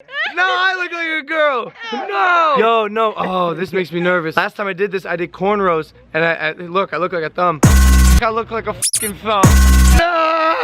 No, I look like a girl. No. Yo, no. Oh, this makes me nervous. Last time I did this, I did cornrows, and I look like a thumb. I look like a fucking thumb. No.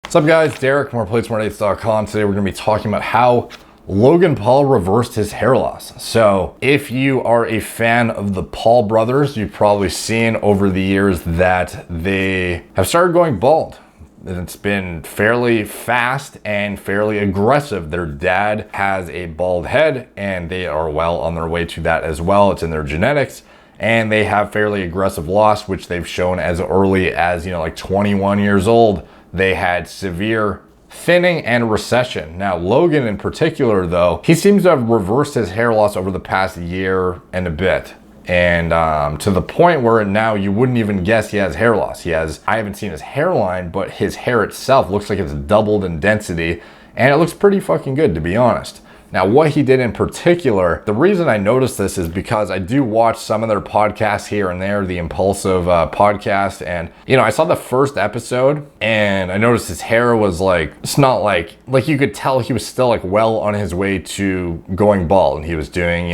What's up guys, Derek from MorePlateSmartAtes.com. Today we're going to be talking about how Logan Paul reversed his hair loss. So if you are a fan of the Paul brothers, you've probably seen over the years that they have started going bald. It's been fairly fast and fairly aggressive. Their dad has a bald head and they are well on their way to that as well. It's in their genetics. And they have fairly aggressive loss, which they've shown as early as, like 21 years old. They had severe thinning and recession. Now, Logan in particular, though, he seems to have reversed his hair loss over the past year and a bit. And to the point where now you wouldn't even guess he has hair loss. I haven't seen his hairline, but his hair itself looks like it's doubled in density. And it looks pretty fucking good, to be honest. Now, what he did in particular, the reason I noticed this is because I do watch some of their podcasts here and there, the Impulsive podcast. And, I saw the first episode and I noticed his hair was it's not like you could tell he was still well on his way to going bald. And he was doing,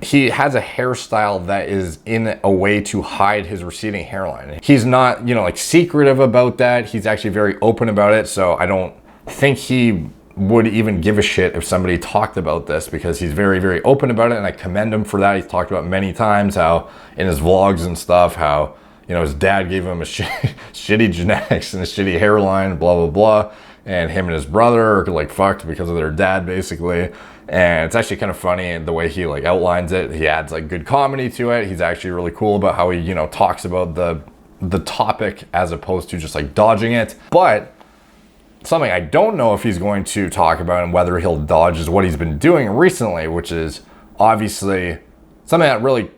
he has a hairstyle that is in a way to hide his receding hairline. He's not, secretive about that. He's actually very open about it. So I don't think he would even give a shit if somebody talked about this, because he's very, very open about it, and I commend him for that. He's talked about many times how in his vlogs and stuff, how his dad gave him a shitty genetics and a shitty hairline, blah blah blah, and him and his brother are fucked because of their dad basically. And it's actually kind of funny the way he outlines it. He adds good comedy to it. He's actually really cool about how he talks about the topic as opposed to just dodging it. But something I don't know if he's going to talk about and whether he'll dodge is what he's been doing recently, which is obviously something that really,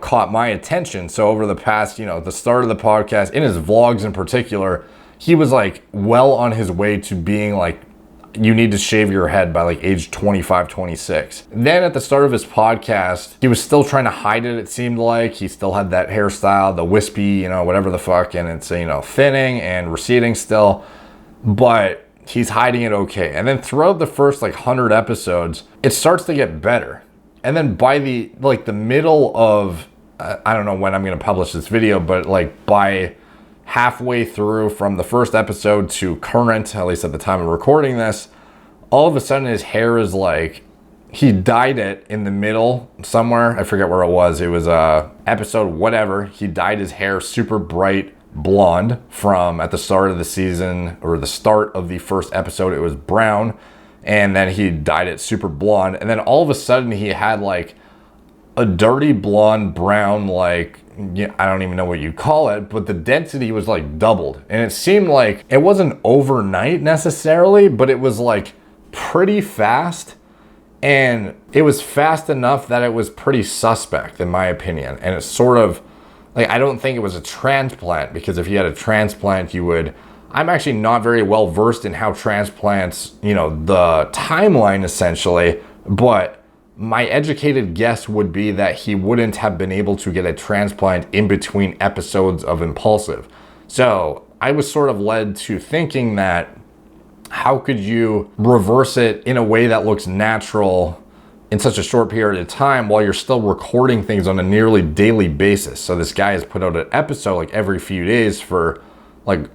caught my attention. So over the past, the start of the podcast, in his vlogs in particular, he was well on his way to being you need to shave your head by age 25, 26. Then at the start of his podcast, he was still trying to hide it, it seemed like. He still had that hairstyle, the wispy, whatever the fuck, and it's, thinning and receding still. But he's hiding it okay. And then throughout the first 100 episodes, it starts to get better. And then by the the middle of, I don't know when I'm going to publish this video, but by halfway through from the first episode to current, at least at the time of recording this, all of a sudden his hair is he dyed it in the middle somewhere. I forget where it was. It was episode whatever. He dyed his hair super bright blonde from at the start of the season, or the start of the first episode, it was brown, and then he dyed it super blonde, and then all of a sudden he had a dirty blonde brown, I don't even know what you call it, but the density was doubled. And it seemed it wasn't overnight necessarily, but it was pretty fast. And it was fast enough that it was pretty suspect in my opinion. And it's sort of I don't think it was a transplant, because if you had a transplant, you would... I'm actually not very well versed in how transplants, the timeline essentially, but my educated guess would be that he wouldn't have been able to get a transplant in between episodes of Impulsive. So I was sort of led to thinking that how could you reverse it in a way that looks natural in such a short period of time while you're still recording things on a nearly daily basis. So this guy has put out an episode every few days for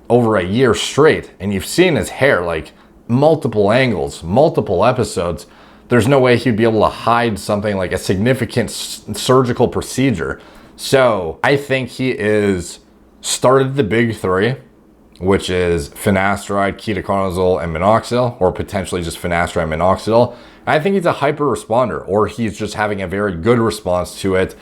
over a year straight, and you've seen his hair multiple angles, multiple episodes. There's no way he'd be able to hide something like a significant surgical procedure. So I think he is started the big three, which is finasteride, ketoconazole, and minoxidil, or potentially just finasteride and minoxidil. I think he's a hyper responder, or he's just having a very good response to it,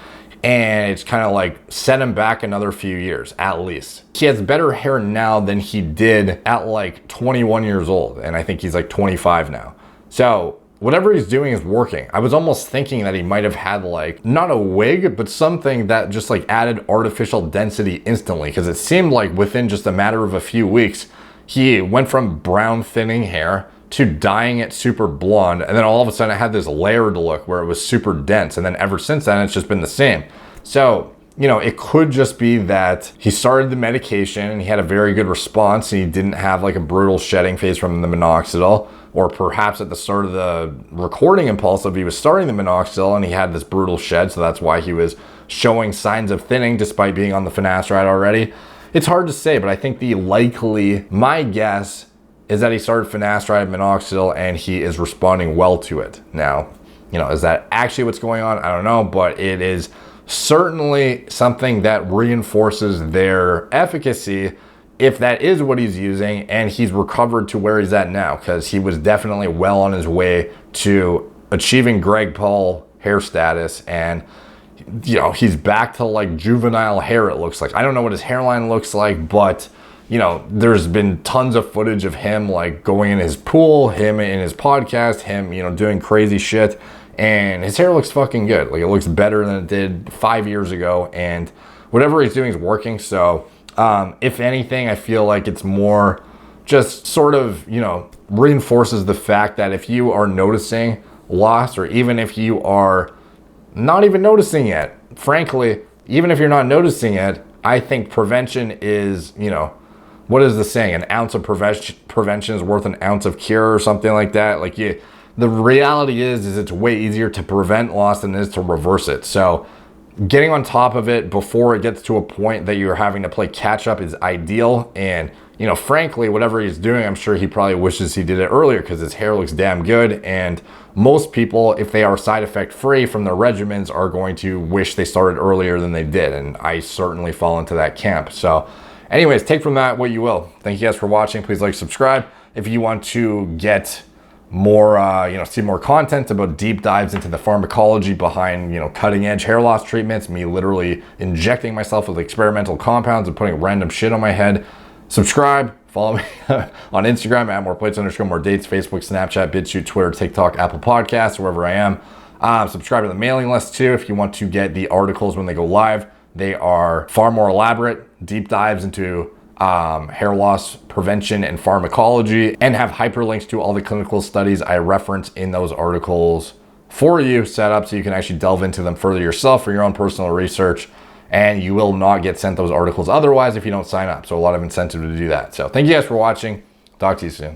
and it's kind of set him back another few years at least. He has better hair now than he did at 21 years old, and I think he's 25 now. So whatever he's doing is working. I was almost thinking that he might have had not a wig, but something that just added artificial density instantly, because it seemed within just a matter of a few weeks, he went from brown thinning hair to dyeing it super blonde, and then all of a sudden it had this layered look where it was super dense, and then ever since then it's just been the same. So you know, it could just be that he started the medication and he had a very good response and he didn't have like a brutal shedding phase from the minoxidil. Or perhaps at the start of the recording impulsive, he was starting the minoxidil and he had this brutal shed, so that's why he was showing signs of thinning despite being on the finasteride already. It's hard to say, but I think my guess is that he started finasteride, minoxidil, and he is responding well to it. Now, you know, is that actually what's going on? I don't know, but it is certainly something that reinforces their efficacy if that is what he's using, and he's recovered to where he's at now, because he was definitely well on his way to achieving Greg Paul hair status, and you know, he's back to like juvenile hair, it looks like. I don't know what his hairline looks like, but you know, there's been tons of footage of him like going in his pool, him in his podcast, him, you know, doing crazy shit, and his hair looks fucking good. Like, it looks better than it did 5 years ago, and whatever he's doing is working. So if anything, I feel like it's more just sort of, you know, reinforces the fact that if you are noticing loss, or even if you are not even noticing it, frankly, even if you're not noticing it, I think prevention is, you know, what is the saying? An ounce of prevention is worth an ounce of cure, or something like that. Like, the reality is it's way easier to prevent loss than it is to reverse it. So getting on top of it before it gets to a point that you're having to play catch up is ideal. And, you know, frankly, whatever he's doing, I'm sure he probably wishes he did it earlier, because his hair looks damn good. And most people, if they are side effect free from their regimens, are going to wish they started earlier than they did. And I certainly fall into that camp. So anyways, take from that what you will. Thank you guys for watching. Please like, subscribe. If you want to get more, you know, see more content about deep dives into the pharmacology behind, you know, cutting edge hair loss treatments, me literally injecting myself with experimental compounds and putting random shit on my head, subscribe, follow me on Instagram at moreplates_more_dates, Facebook, Snapchat, BitChute, Twitter, TikTok, Apple Podcasts, wherever I am. Subscribe to the mailing list too if you want to get the articles when they go live. They are far more elaborate, deep dives into hair loss prevention and pharmacology, and have hyperlinks to all the clinical studies I reference in those articles for you, set up so you can actually delve into them further yourself for your own personal research, and you will not get sent those articles otherwise if you don't sign up. So a lot of incentive to do that. So thank you guys for watching. Talk to you soon.